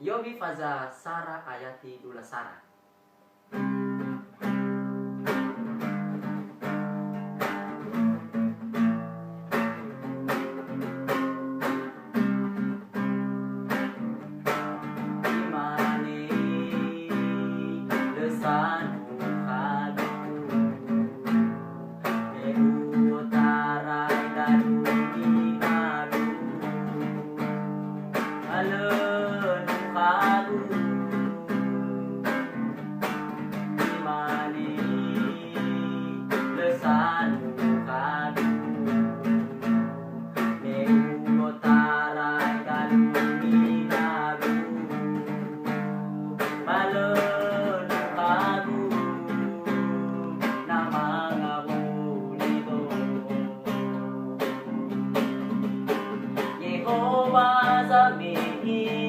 Yobi faza Sara ayati dula Sara. Imani lesan hadu Meutarai dadu dinadu Alun hadu Imani lesan hadu Meutarai dadu dinadu Alun hadu na mga bonito Yehova sabihin